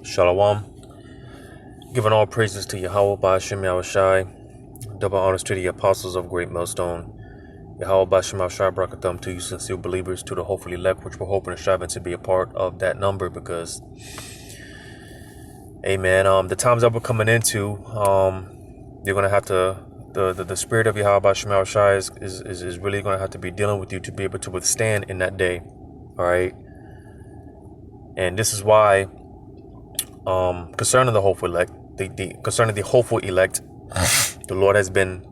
Shalom. Giving all praises to Yahweh Ba'ashem Yahushai. Double honors to the apostles of Great Millstone. Yahweh Ba'ashem Yahushai Brakatham to you sincere believers, to the hopefully elect, which we're hoping and striving to be a part of that number because, amen, the times that we're coming into, you're going to have to, the spirit of Yahweh Ba'ashem Yahushai is really going to have to be dealing with you to be able to withstand in that day. All right. And this is why, concerning the hopeful elect, concerning the hopeful elect, the Lord has been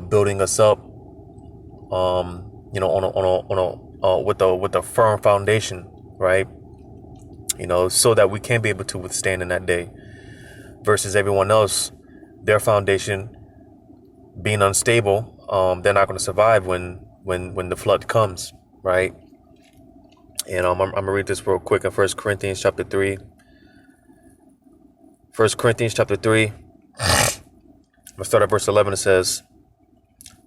building us up, with a firm foundation, right? So that we can be able to withstand in that day, versus everyone else, their foundation being unstable. They're not going to survive when the flood comes, right? And I'm gonna read this real quick in 1 Corinthians chapter 3. 1 Corinthians chapter 3, I'm going to start at verse 11. It says,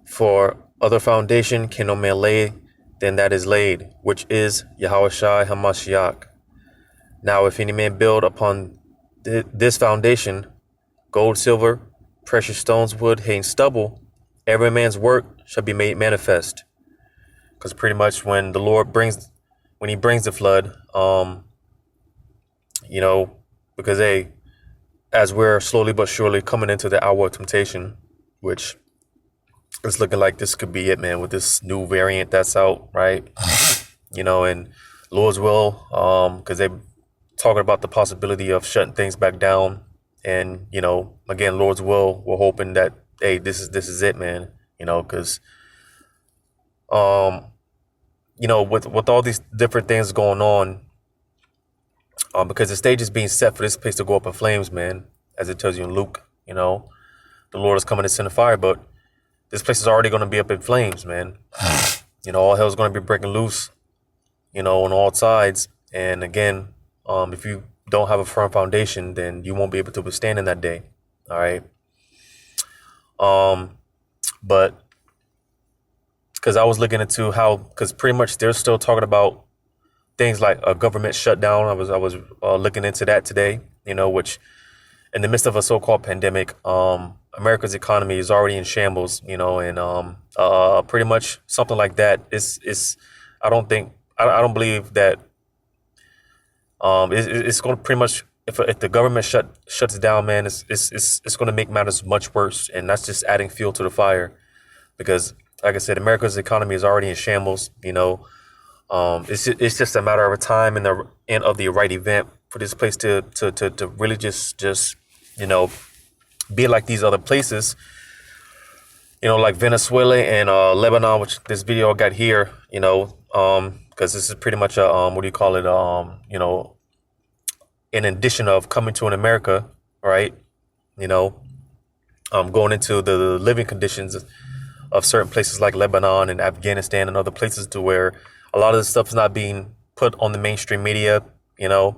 "For other foundation can no man lay than that is laid, which is Yahushua HaMashiach. Now if any man build upon this foundation, gold, silver, precious stones, wood, hay, and stubble, every man's work shall be made manifest." Because pretty much when he brings the flood, because as we're slowly but surely coming into the hour of temptation, which is looking like this could be it, man, with this new variant that's out, right? And Lord's will, because they're talking about the possibility of shutting things back down. And, again, Lord's will, we're hoping that, hey, this is it, man, because, with all these different things going on, because the stage is being set for this place to go up in flames, man, as it tells you in Luke. The Lord is coming to send a fire, but this place is already going to be up in flames, man. All hell's going to be breaking loose, on all sides. And again, if you don't have a firm foundation, then you won't be able to withstand in that day. All right. But because I was looking into because pretty much they're still talking about things like a government shutdown. I was looking into that today, which in the midst of a so-called pandemic, America's economy is already in shambles, and pretty much something like that is I don't believe that it's going to pretty much, if the government shuts down, man, it's going to make matters much worse, and that's just adding fuel to the fire, because like I said, America's economy is already in shambles. It's just a matter of time and of the right event for this place to really just be like these other places, like Venezuela and Lebanon, which this video I got here, because this is pretty much an addition of coming to an America, right? Going into the living conditions of certain places like Lebanon and Afghanistan and other places, to where a lot of this stuff is not being put on the mainstream media, on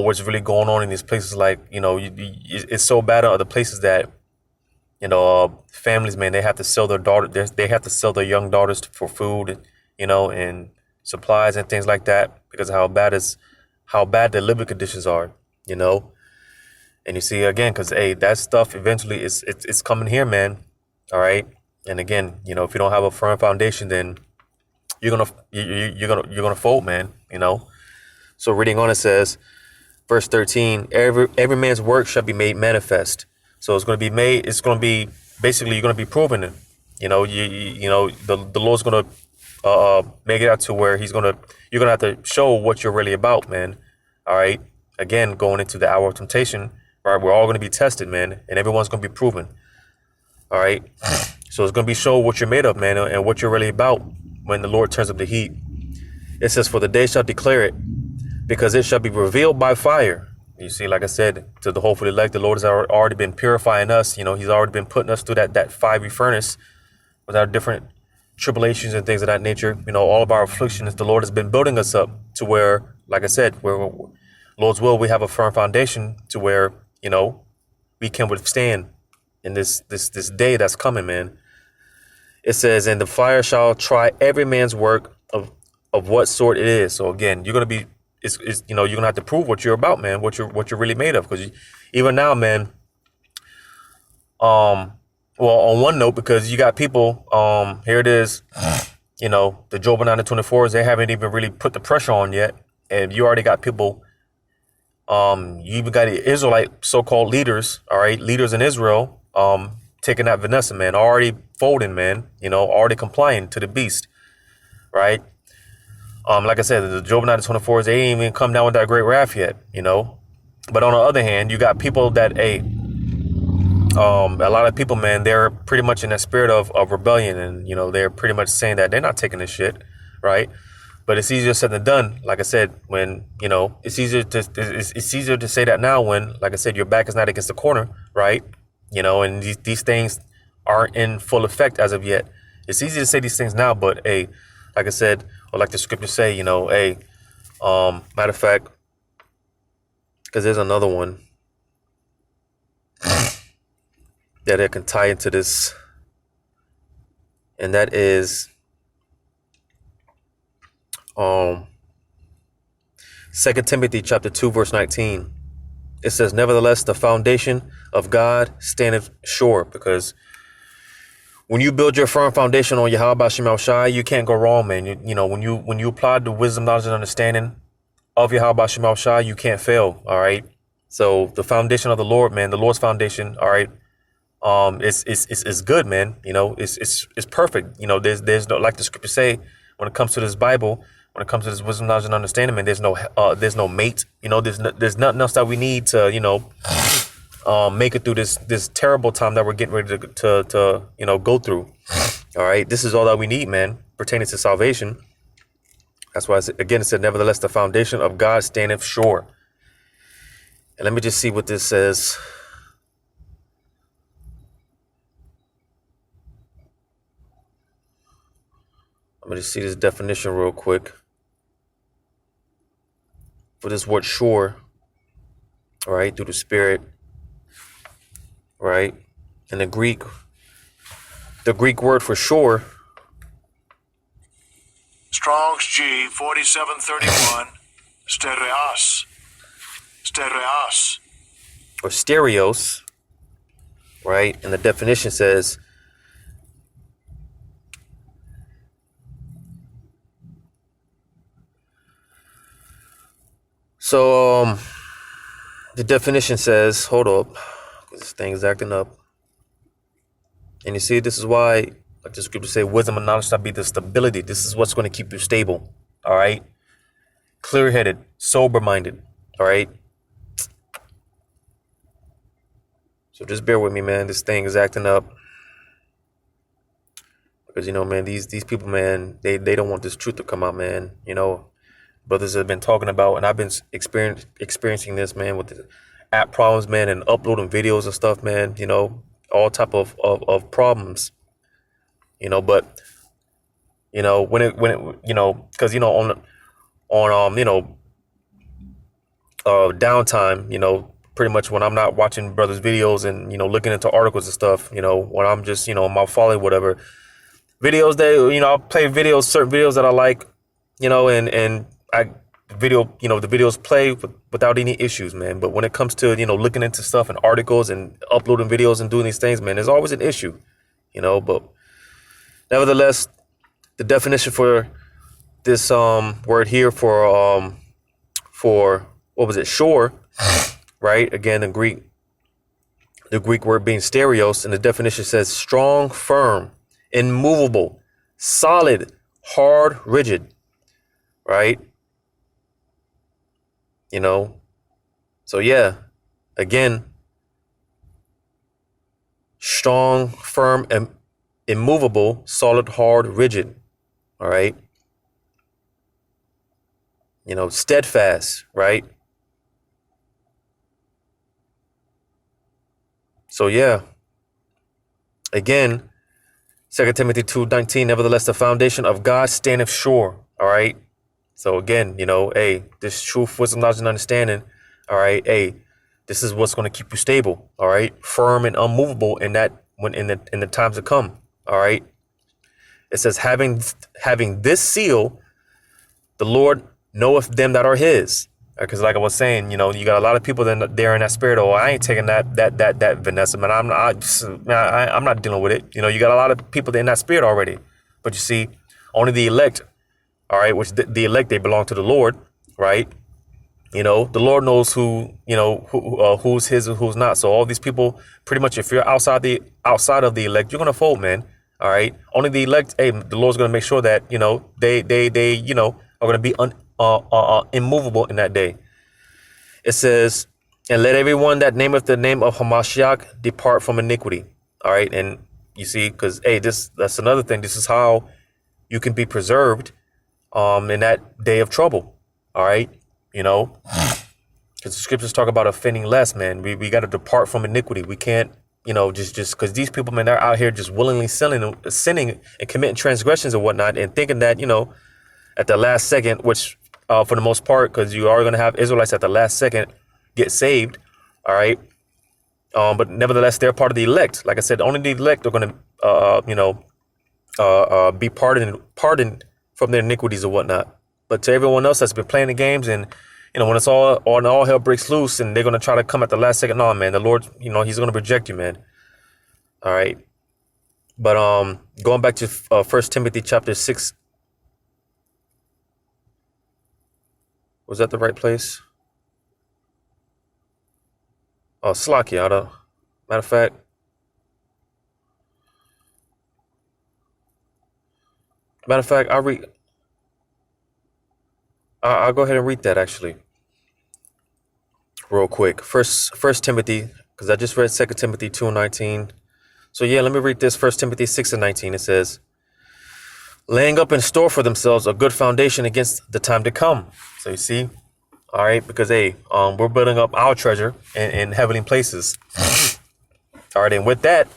what's really going on in these places. Like, it's so bad in other places that, families, man, they have to sell their young daughters for food, and supplies and things like that, because of how bad the living conditions are, and you see, again, because, hey, that stuff eventually it's coming here, man. All right. And again, if you don't have a firm foundation, then you're gonna fold, man. So reading on, it says, verse 13, every man's work shall be made manifest. So it's going to be made. It's going to be basically, you're going to be proven it. The Lord's going to make it out to where you're going to have to show what you're really about, man. All right. Again, going into the hour of temptation, right? We're all going to be tested, man, and everyone's going to be proven. All right. So it's going to be show what you're made of, man, and what you're really about when the Lord turns up the heat. It says, "For the day shall declare it, because it shall be revealed by fire." You see, like I said, to the hopeful elect, the Lord has already been purifying us. He's already been putting us through that fiery furnace with our different tribulations and things of that nature. All of our afflictions, the Lord has been building us up to where, like I said, where Lord's will, we have a firm foundation to where, we can withstand in this day that's coming, man. It says, "And the fire shall try every man's work of what sort it is." So again, you're going to be it's you know, you're gonna have to prove what you're about, man, what you're really made of. Because even now, man, well, on one note, because you got people, here it is, you know, the Job 9:24s, they haven't even really put the pressure on yet, and you already got people. You even got the Israelite so-called leaders, all right, leaders in Israel, taking that Vanessa, man, already folding, man, you know, already complying to the beast, right? Like I said, the Job 9:24s, they ain't even come down with that great wrath yet, you know. But on the other hand, you got people that, a lot of people, man, they're pretty much in that spirit of rebellion, and you know, they're pretty much saying that they're not taking this shit, right? But it's easier said than done. Like I said, when, you know, it's easier to say that now when, like I said, your back is not against the corner, right? You know, and these things aren't in full effect as of yet. It's easy to say these things now, but like I said, or like the scriptures say, you know, matter of fact, because there's another one that it can tie into this, and that is 2 Timothy chapter 2 verse 19. It says, nevertheless, the foundation of God standeth sure. Because when you build your firm foundation on Yahweh Shemel Shai, you can't go wrong, man. You know, when you apply the wisdom, knowledge, and understanding of Yahweh Shemel Shai, you can't fail. All right. So the foundation of the Lord, man, the Lord's foundation, all right, it's good, man. You know, it's perfect. You know, there's no, like the scriptures say, when it comes to this Bible, when it comes to this wisdom, knowledge, and understanding, man, there's no mate. You know, there's nothing else that we need to, you know, make it through this terrible time that we're getting ready to you know, go through. All right, this is all that we need, man, pertaining to salvation. That's why it said, nevertheless, the foundation of God standeth sure. And let me just see what this says. I'm going to see this definition real quick for this word sure, all right, through the Spirit, right? And the Greek word for sure. Strong's G 4731, stereos. Or stereos, right? And the definition says, so the definition says, hold up, this thing's acting up. And you see, this is why, like the scripture say, wisdom and knowledge shall be the stability. This is what's going to keep you stable. All right. Clear-headed, sober-minded. All right. So just bear with me, man. This thing is acting up. Because, you know, man, these people, man, they don't want this truth to come out, man. You know, brothers have been talking about, and I've been experiencing this, man, with the app problems, man, and uploading videos and stuff, man, you know, all type of problems, you know. But, you know, when it you know, because, you know, on you know, downtime, you know, pretty much when I'm not watching brothers' videos and, you know, looking into articles and stuff, you know, when I'm just, you know, my folly, whatever, videos, you know, I'll play videos, certain videos that I like, you know, and the videos play without any issues, man. But when it comes to, you know, looking into stuff and articles and uploading videos and doing these things, man, there's always an issue, you know. But nevertheless, the definition for this word here for what was it, sure, right? Again, the Greek word being stereos, and the definition says strong, firm, immovable, solid, hard, rigid, right? You know, so yeah, again, strong, firm, and immovable, solid, hard, rigid, all right? You know, steadfast, right? So yeah, again, 2 Timothy 2:19, nevertheless, the foundation of God standeth sure, all right? So again, you know, hey, this truth, wisdom, knowledge, and understanding, all right, hey, this is what's going to keep you stable, all right, firm and unmovable in that when in the times to come, all right. It says having this seal, the Lord knoweth them that are his. Because like I was saying, you got a lot of people that there in that spirit. Oh, I ain't taking that Vanessa, man. I'm not dealing with it. You got a lot of people in that spirit already. But you see, only the elect, all right, which the elect, they belong to the Lord, right? The Lord knows who's his and who's not. So all these people, pretty much, if you're outside of the elect, you're gonna fold, man. All right. Only the elect. Hey, the Lord's gonna make sure that they are gonna be immovable in that day. It says, and let everyone that nameth the name of Hamashiach depart from iniquity. All right. And you see, because that's another thing. This is how you can be preserved in that day of trouble. All right. Because the scriptures talk about offending less, man. We got to depart from iniquity. We can't, just because these people, man, they're out here just willingly sinning and committing transgressions and whatnot, and thinking that, at the last second, which for the most part, because you are going to have Israelites at the last second get saved. All right. But nevertheless, they're part of the elect. Like I said, only the elect are going to, be pardoned from their iniquities and whatnot. But to everyone else that's been playing the games, and when it's all hell breaks loose and they're gonna try to come at the last second, no, man, the Lord, He's gonna reject you, man. All right. But going back to 1 Timothy chapter 6. Was that the right place? Oh, Slakia. Matter of fact. I'll go ahead and read that actually, real quick. First Timothy, because I just read 2 Timothy 2:19. So yeah, let me read this. 1 Timothy 6:19. It says, laying up in store for themselves a good foundation against the time to come. So you see, all right, because we're building up our treasure in heavenly places. All right, and with that,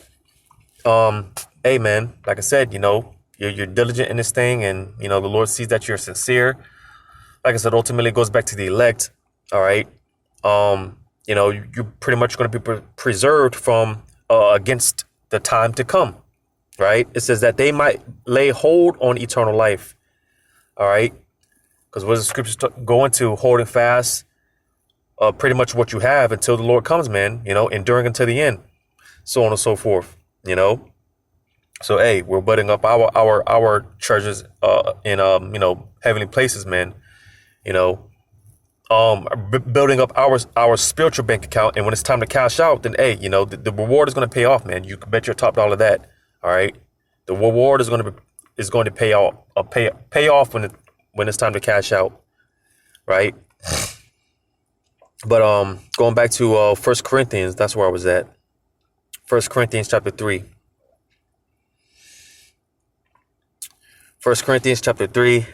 hey man, like I said, you're diligent in this thing, and the Lord sees that you're sincere. Like I said, ultimately it goes back to the elect. All right. You're pretty much going to be preserved from against the time to come. Right. It says that they might lay hold on eternal life. All right. Because what does the scriptures go into? Holding fast pretty much what you have until the Lord comes, man. Enduring until the end. So on and so forth. So, hey, we're building up our treasures in heavenly places, man. Building up our spiritual bank account, and when it's time to cash out, then hey, the reward is going to pay off, man. You can bet your top dollar that. All right, the reward is going to pay off when it's time to cash out, right? But going back to 1 Corinthians, that's where I was at. 1 Corinthians chapter 3. 1 Corinthians chapter 3.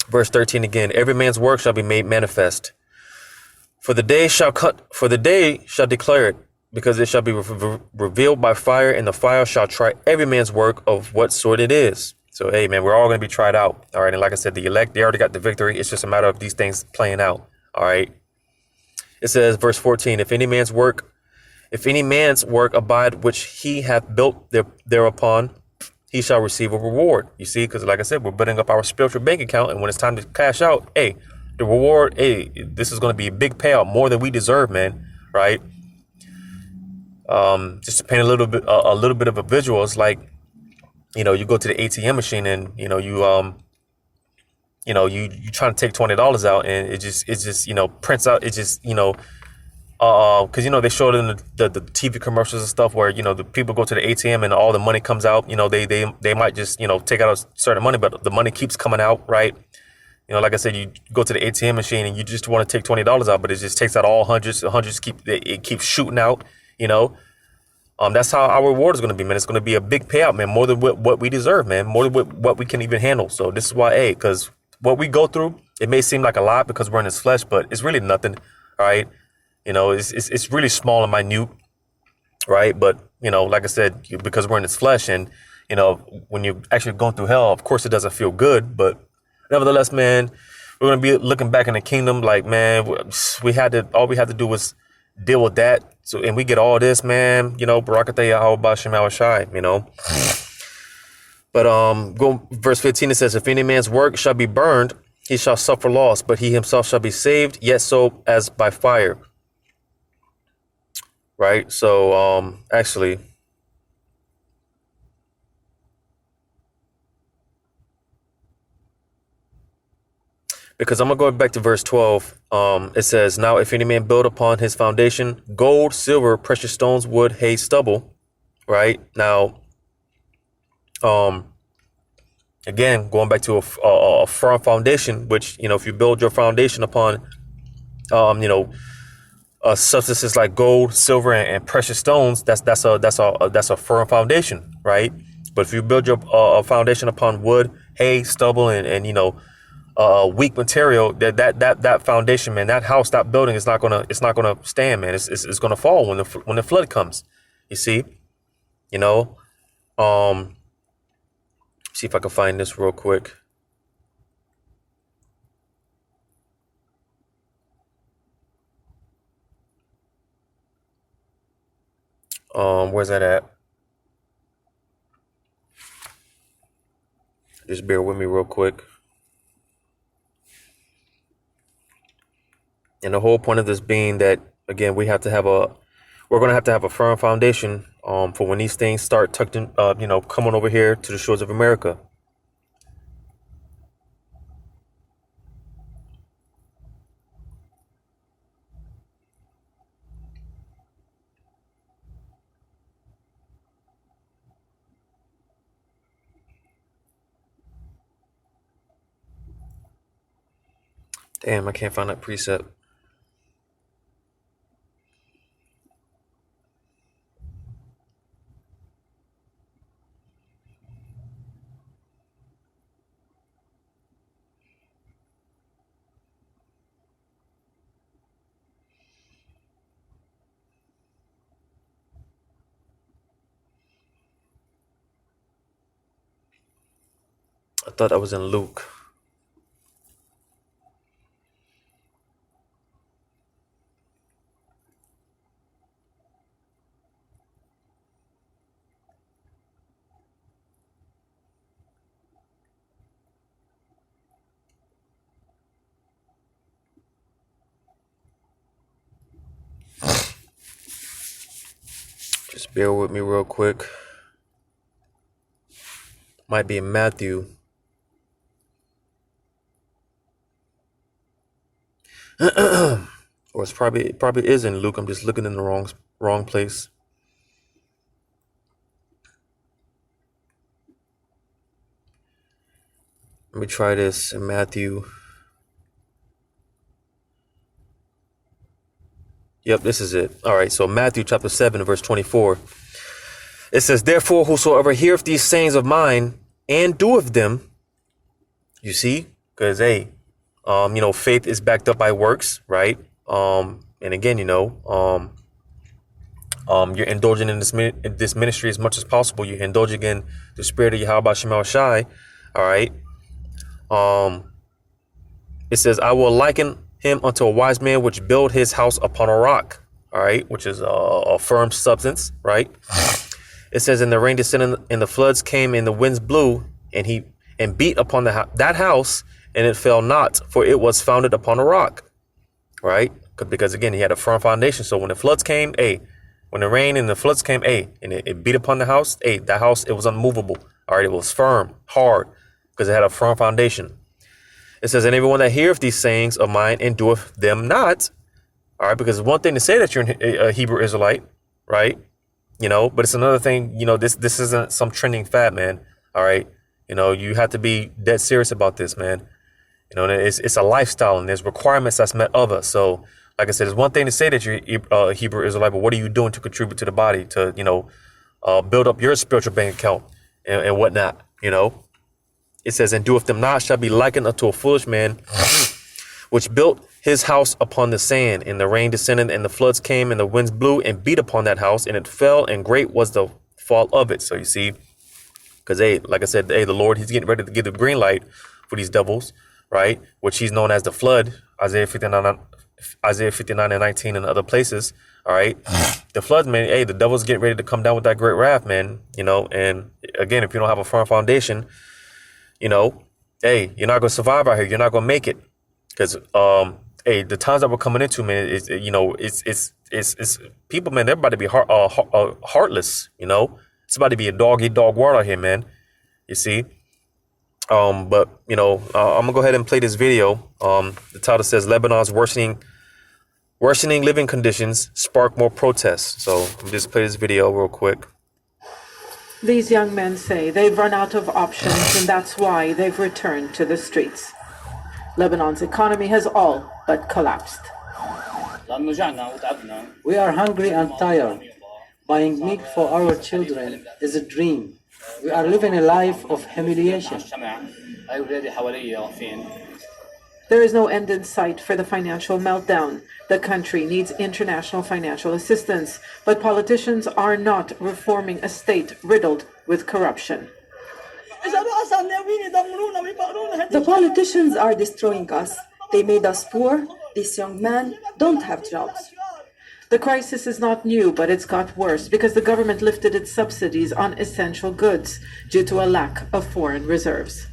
Verse 13 again, every man's work shall be made manifest. For the day shall declare it, because it shall be revealed by fire, and the fire shall try every man's work of what sort it is. So, hey, man, we're all going to be tried out. All right. And like I said, the elect, they already got the victory. It's just a matter of these things playing out. All right. It says, verse 14, if any man's work abide, which he hath built thereupon, he shall receive a reward. You see, because like I said, we're building up our spiritual bank account, and when it's time to cash out, hey, the reward, hey, this is going to be a big payout, more than we deserve, man. Right? Just to paint a little bit of a visual, it's like, you go to the ATM machine, and you trying to take $20 out, and it just prints out. It just because they showed in the TV commercials and stuff where the people go to the ATM and all the money comes out. They might just take out a certain money, but the money keeps coming out, right? Like I said, you go to the ATM machine and you just want to take $20 out, but it just takes out all hundreds. The hundreds keeps shooting out. That's how our reward is going to be, man. It's going to be a big payout, man, more than what we deserve, man, more than what we can even handle. So this is why, because what we go through, it may seem like a lot because we're in this flesh, but it's really nothing, all right? It's really small and minute, right? But, like I said, because we're in this flesh, and, when you're actually going through hell, of course it doesn't feel good, but nevertheless, man, we're going to be looking back in the kingdom like, man, all we had to do was deal with that. So, and we get all this, man, Barakatah Yahweh Bashem Awashai, But go verse 15, it says, if any man's work shall be burned, he shall suffer loss, but he himself shall be saved, yet so as by fire. Right? So actually, because I'm gonna go back to verse 12. It says, now if any man build upon his foundation gold, silver, precious stones, wood, hay, stubble. Right? Now, again, going back to a firm foundation, which, if you build your foundation upon, substances like gold, silver, and precious stones, that's a firm foundation, right? But if you build your foundation upon wood, hay, stubble, and weak material, that foundation, man, that house, that building is not gonna stand, man. It's gonna fall when the flood comes. You see, see if I can find this real quick. Where's that at? Just bear with me real quick. And the whole point of this being that, again, we're going to have to have a firm foundation for when these things start coming over here to the shores of America. Damn, I can't find that precept. I thought that was in Luke. Just bear with me real quick. Might be in Matthew. Or it probably is in Luke. I'm just looking in the wrong place. Let me try this in Matthew. Yep, this is it. All right, so Matthew chapter 7, verse 24. It says, therefore, whosoever heareth these sayings of mine and doeth them, you see, because, faith is backed up by works, right? And again, you're indulging in this ministry as much as possible. You're indulging in the spirit of Yahweh Shema Shai, all right? It says, I will liken him unto a wise man which built his house upon a rock, all right, which is a firm substance, right? It says, and the rain descended, and the floods came, and the winds blew, and beat upon that house, and it fell not, for it was founded upon a rock, right? Because again, he had a firm foundation. So when the floods came, when the rain and the floods came, and it beat upon the house, that house, it was unmovable, all right? It was firm, hard, because it had a firm foundation. It says, and everyone that heareth these sayings of mine and doeth them not, all right, because it's one thing to say that you're a Hebrew Israelite, right? But it's another thing, this isn't some trending fad, man, all right? You have to be dead serious about this, man. It's a lifestyle, and there's requirements that's met of us. So, like I said, it's one thing to say that you're a Hebrew Israelite, but what are you doing to contribute to the body, to, build up your spiritual bank account and whatnot, It says, and doeth them not shall be likened unto a foolish man, which built his house upon the sand, and the rain descended, and the floods came, and the winds blew and beat upon that house, and it fell, and great was the fall of it. So you see, because like I said, the Lord, he's getting ready to give the green light for these devils, right? Which he's known as the flood, Isaiah 59 and 19 and other places. All right. The floods, man, hey, the devil's getting ready to come down with that great wrath, man. And again, if you don't have a firm foundation, hey, you're not gonna survive out here. You're not gonna make it. Because hey, the times that we're coming into, man, it's people, man, they're about to be heartless, It's about to be a dog eat dog world out here, man. You see? But I'm gonna go ahead and play this video. The title says Lebanon's worsening living conditions spark more protests. So I'm just play this video real quick. These young men say they've run out of options and that's why they've returned to the streets. Lebanon's economy has all but collapsed. We are hungry and tired. Buying meat for our children is a dream. We are living a life of humiliation. There is no end in sight for the financial meltdown. The country needs international financial assistance, but politicians are not reforming a state riddled with corruption. The politicians are destroying us. They made us poor. These young men don't have jobs. The crisis is not new, but it's got worse because the government lifted its subsidies on essential goods due to a lack of foreign reserves.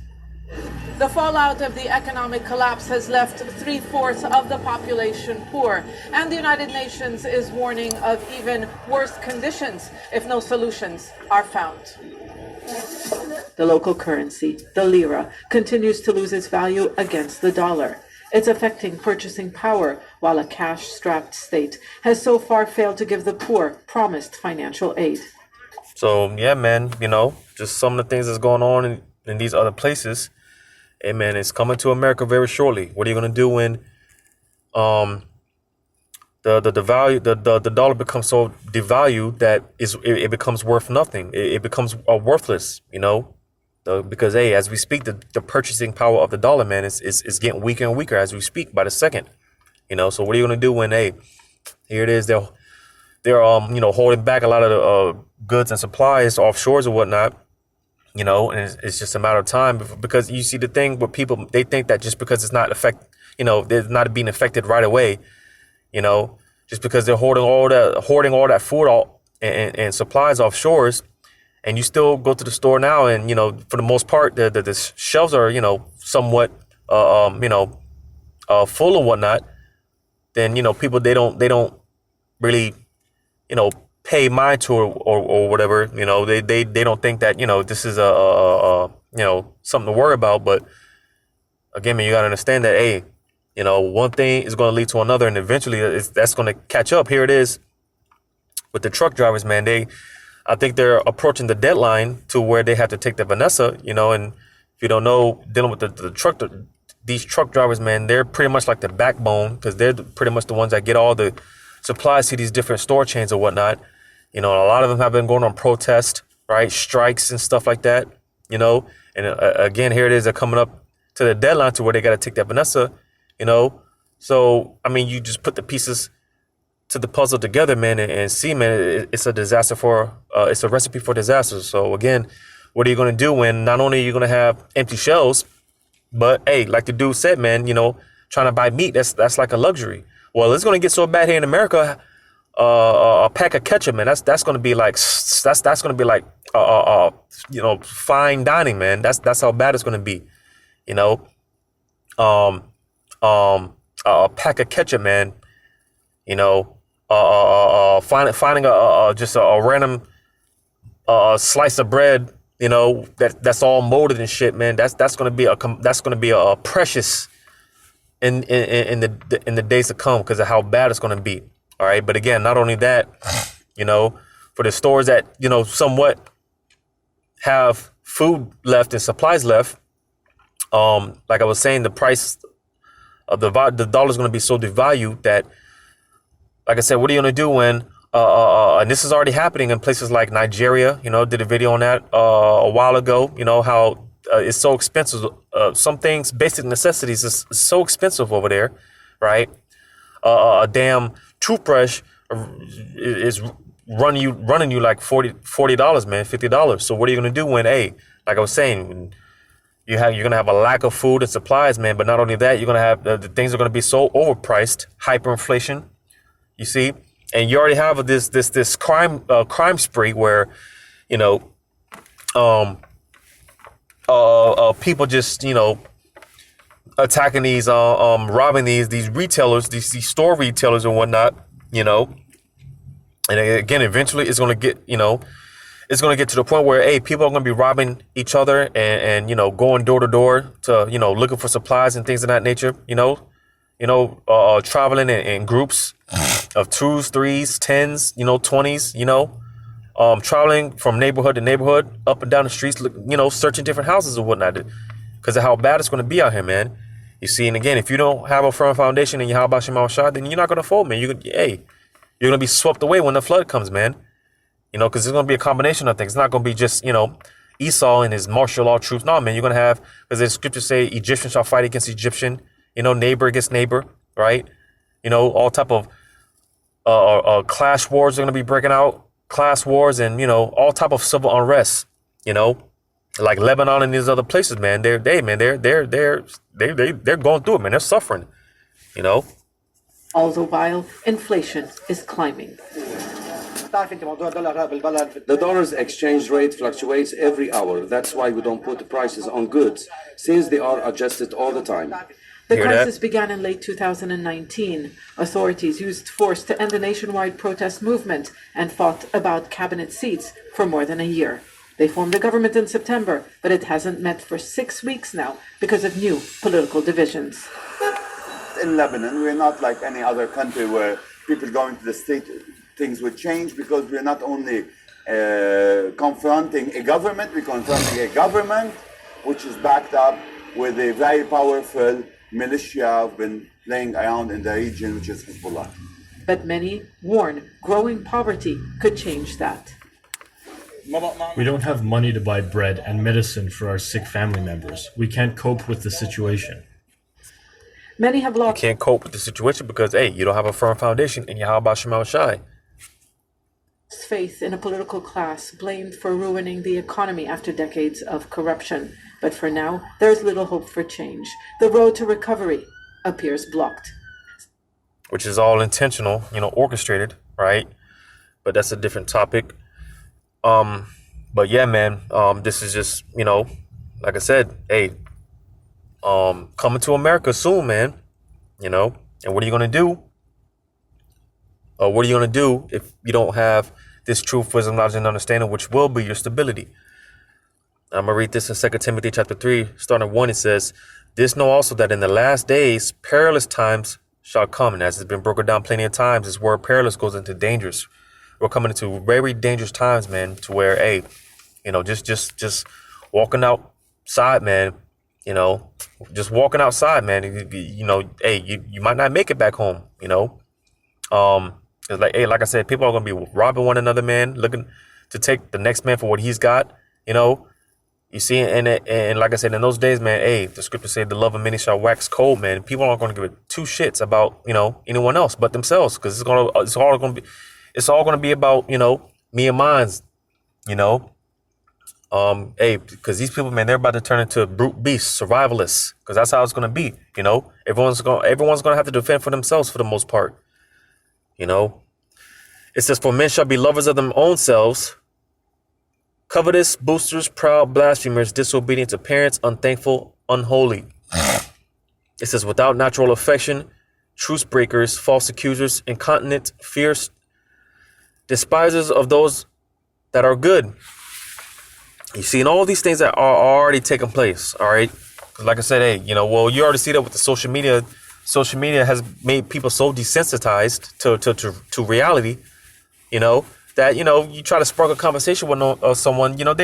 The fallout of the economic collapse has left 3/4 of the population poor, and the United Nations is warning of even worse conditions if no solutions are found. The local currency, the lira, continues to lose its value against the dollar. It's affecting purchasing power, while a cash-strapped state has so far failed to give the poor promised financial aid. So, yeah, man, just some of the things that's going on in these other places. Hey, man, it's coming to America very shortly. What are you going to do when the dollar becomes so devalued that it becomes worth nothing? It becomes worthless, because, hey, as we speak, the purchasing power of the dollar, man, is getting weaker and weaker as we speak by the second. So what are you going to do when, hey, here it is, they're holding back a lot of the goods and supplies offshores or whatnot. And it's just a matter of time because you see the thing where people, they think that just because it's not they're not being affected right away, just because they're hoarding all that food and supplies offshores, and you still go to the store now and, for the most part, the shelves are, somewhat, full and whatnot, then, people, they don't really, pay mind to or whatever, they don't think that, this is something to worry about. But again, man, you got to understand that, hey, one thing is going to lead to another, and eventually that's going to catch up. Here it is with the truck drivers, man. I think they're approaching the deadline to where they have to take the Vanessa, and if you don't know, dealing with these truck drivers, man, they're pretty much like the backbone because they're pretty much the ones that get all the supplies to these different store chains or whatnot. A lot of them have been going on protest, right? Strikes and stuff like that, and again, here it is. They're coming up to the deadline to where they got to take that Vanessa, So, I mean, you just put the pieces to the puzzle together, man, and see, man, it's a disaster it's a recipe for disaster. So again, what are you going to do when not only are you going to have empty shelves, but hey, like the dude said, man, trying to buy meat, that's like a luxury. Well, it's going to get so bad here in America. A pack of ketchup, man, that's going to be like fine dining, man. That's how bad it's going to be, a pack of ketchup, man. Finding just a random slice of bread, that's all molded and shit, man. That's going to be a precious in the days to come because of how bad it's going to be. All right. But again, not only that, for the stores that, somewhat have food left and supplies left, like I was saying, the price of the dollar is going to be so devalued that, like I said, what are you going to do when, and this is already happening in places like Nigeria, did a video on that a while ago, how it's so expensive. Some things, basic necessities, is so expensive over there, right? A damn toothbrush is running you like $40, man, $50. So what are you going to do when, hey, like I was saying, you're going to have a lack of food and supplies, man. But not only that, you're going to have the things are going to be so overpriced, hyperinflation. You see, and you already have this crime spree where, you know, people just, you know, attacking these, robbing these retailers, these store retailers and whatnot, you know. And again, eventually it's going to get, you know, it's going to get to the point where, hey, people are going to be robbing each other and, you know, going door to door to, you know, looking for supplies and things of that nature, traveling in groups of 2s, 3s, 10s, you know, 20s, you know, traveling from neighborhood to neighborhood, up and down the streets, you know, searching different houses and whatnot because of how bad it's going to be out here, man. You see, and again, if you don't have a firm foundation and you how about your mouth shot, then you're not going to fold, man. You're going to be swept away when the flood comes, man. You know, because it's going to be a combination of things. It's not going to be just, you know, Esau and his martial law troops. No, man, you're going to have, because the scriptures say Egyptian shall fight against Egyptian, you know, neighbor against neighbor, right? You know, all type of clash wars are going to be breaking out, class wars and, you know, all type of civil unrest, you know, like Lebanon and these other places, man. They're going through it, man. They're suffering, you know. All the while, inflation is climbing. The dollar's exchange rate fluctuates every hour. That's why we don't put prices on goods, since they are adjusted all the time. The crisis began in late 2019. Authorities used force to end the nationwide protest movement and fought about cabinet seats for more than a year. They formed a government in September, but it hasn't met for 6 weeks now because of new political divisions. In Lebanon, we're not like any other country where people going to the state, things would change, because we're not only confronting a government, we're confronting a government which is backed up with a very powerful militia who've been playing around in the region, which is Hezbollah. But many warn growing poverty could change that. We don't have money to buy bread and medicine for our sick family members. We can't cope with the situation. Many have lost. You can't cope with the situation because, hey, you don't have a firm foundation and you're how about Shemal Shai. Faith in a political class blamed for ruining the economy after decades of corruption. But for now, there's little hope for change. The road to recovery appears blocked. Which is all intentional, you know, orchestrated, right? But that's a different topic. But yeah, man, this is just, you know, like I said, hey, coming to America soon, man, you know, and what are you going to do? What are you going to do if you don't have this truth, wisdom, knowledge, and understanding, which will be your stability? I'm going to read this in 2 Timothy chapter 3, starting at 1. It says, "This know also that in the last days, perilous times shall come." And as it's been broken down plenty of times, this word perilous goes into dangerous. We're coming into very dangerous times, man, to where, hey, you know, just walking outside, man, you know, just walking outside, man, you know, hey, you might not make it back home, you know. It's like, hey, like I said, people are going to be robbing one another, man, looking to take the next man for what he's got, you know. You see, and like I said, in those days, man, hey, the scripture said the love of many shall wax cold, man. People aren't going to give two shits about, you know, anyone else but themselves, because it's all going to be about, you know, me and mine's, you know. Hey, because these people, man, they're about to turn into brute beasts, survivalists, because that's how it's going to be, you know. Everyone's going to have to defend for themselves for the most part, you know. It says, "For men shall be lovers of their own selves, covetous, boasters, proud, blasphemers, disobedient to parents, unthankful, unholy." It says, "Without natural affection, truce breakers, false accusers, incontinent, fierce, despisers of those that are good." You see, and all these things that are already taking place, all right? Like I said, hey, you know, well, you already see that with the social media. Social media has made people so desensitized to reality, you know, that, you know, you try to spark a conversation with someone, you know,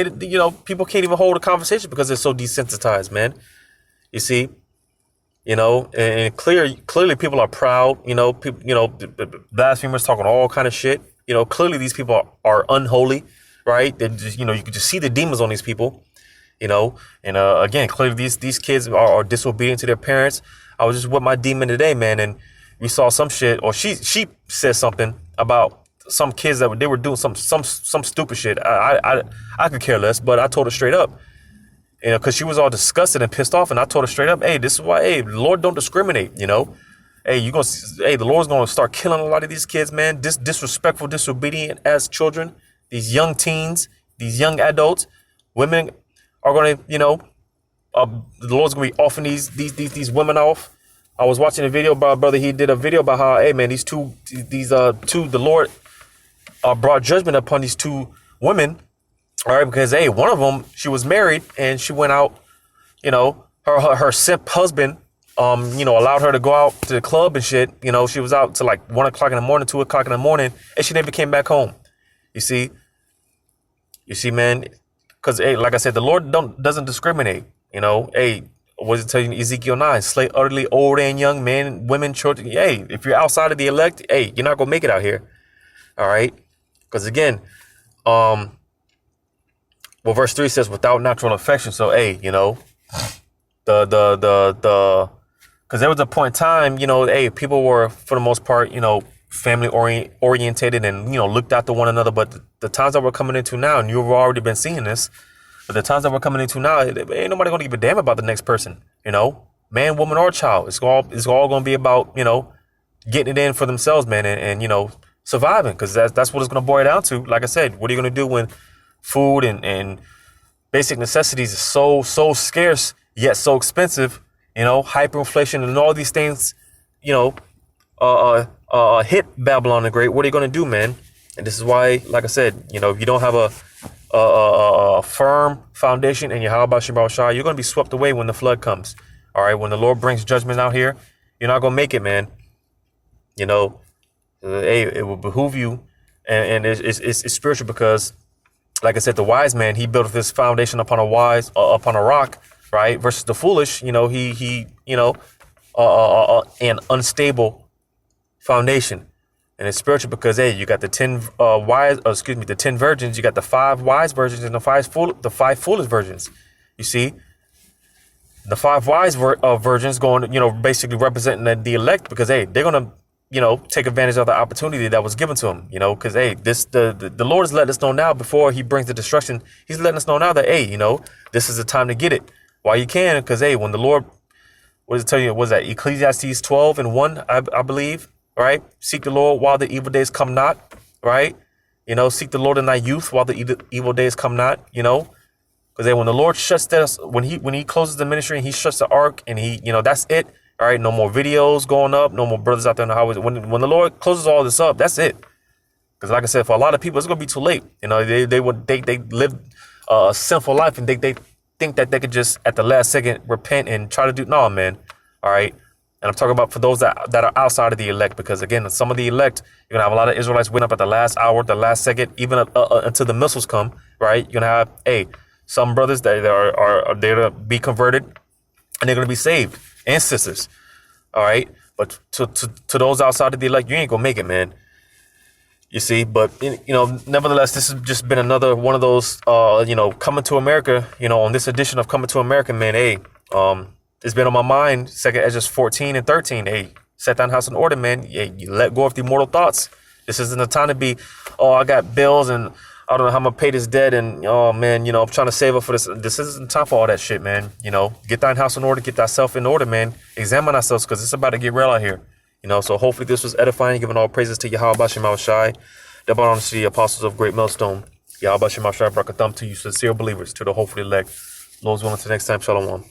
people can't even hold a conversation because they're so desensitized, man. You see, you know, and clearly people are proud, you know, people, you know, blasphemers talking all kind of shit. You know, clearly these people are unholy, right? They just, you know, you can just see the demons on these people, you know, and again, clearly these kids are disobedient to their parents. I was just with my demon today, man, and we saw some shit, or she said something about some kids that they were doing some stupid shit. I could care less, but I told her straight up, you know, because she was all disgusted and pissed off, and I told her straight up, hey, this is why, hey, Lord don't discriminate, you know. hey, the Lord's gonna start killing a lot of these kids, man. Disrespectful, disobedient as children, these young teens, these young adults, women are gonna, the Lord's gonna be offing these women off. I was watching a video about a brother. He did a video about how, hey man, the Lord brought judgment upon these two women. All right, because hey, one of them, she was married and she went out, her simp husband, allowed her to go out to the club and shit. She was out till like 1 o'clock in the morning, 2 o'clock in the morning, and she never came back home. You see, man, because hey, like I said, the Lord doesn't discriminate. Hey, what does it tell you in Ezekiel 9? Slay utterly old and young, men, women, children. Hey, if you're outside of the elect, hey, you're not gonna make it out here. All right, because again, verse 3 says without natural affection. So hey, because there was a point in time, hey, people were for the most part, family orientated and looked after one another. But the times that we're coming into now, and you've already been seeing this, but the times that we're coming into now, ain't nobody gonna give a damn about the next person, man, woman, or child. It's all gonna be about getting it in for themselves, man, and surviving, because that's what it's gonna boil down to. Like I said, what are you gonna do when food and basic necessities is so scarce yet so expensive? Hyperinflation and all these things, hit Babylon the Great. What are you gonna do, man? And this is why, like I said, if you don't have a firm foundation in Yahweh Shem Shai, you're gonna be swept away when the flood comes. All right, when the Lord brings judgment out here, you're not gonna make it, man. Hey, it will behoove you, and it's spiritual, because, like I said, the wise man, he built this foundation upon a rock, right? Versus the foolish, he an unstable foundation. And it's spiritual because, hey, you got the 10 virgins, you got the 5 wise virgins and the 5 foolish virgins. You see, the 5 wise virgins going, basically representing the elect, because, hey, they're going to, take advantage of the opportunity that was given to them, because, hey, the Lord is letting us know now, before he brings the destruction, he's letting us know now that, hey, this is the time to get it while you can, because, hey, when the Lord, what does it tell you? Was that Ecclesiastes 12:1, I believe? Right? Seek the Lord while the evil days come not, right? Seek the Lord in thy youth while the evil days come not, because then when the Lord shuts this, when he closes the ministry and he shuts the ark and he, that's it. All right. No more videos going up. No more brothers out there on the highways. When the Lord closes all this up, that's it. Because like I said, for a lot of people, it's going to be too late. They live a sinful life, and they think that they could just at the last second repent and try to do, no, man. All right. And I'm talking about for those that are outside of the elect, because, again, some of the elect, you're going to have a lot of Israelites went up at the last hour, the last second, even until the missiles come, right? You're going to have, some brothers that are there to be converted, and they're going to be saved, and sisters, all right? But to those outside of the elect, you ain't going to make it, man. You see, but, nevertheless, this has just been another one of those, Coming to America, on this edition of Coming to America, man, it's been on my mind, 2nd Ezra 14 and 13. Hey, set down house in order, man. Yeah, you let go of the mortal thoughts. This isn't the time to be, I got bills and I don't know how I'm going to pay this debt. And, man, I'm trying to save up for this. This isn't time for all that shit, man. Get thine house in order, get thyself in order, man. Examine ourselves, because it's about to get real out here. So hopefully this was edifying, giving all praises to Yahweh Shem Shai, double honor to the apostles of Great Millstone. Yahweh Shem Shai, brought a thumb to you, sincere believers, to the hopefully elect. Lord's willing, to next time, shalom.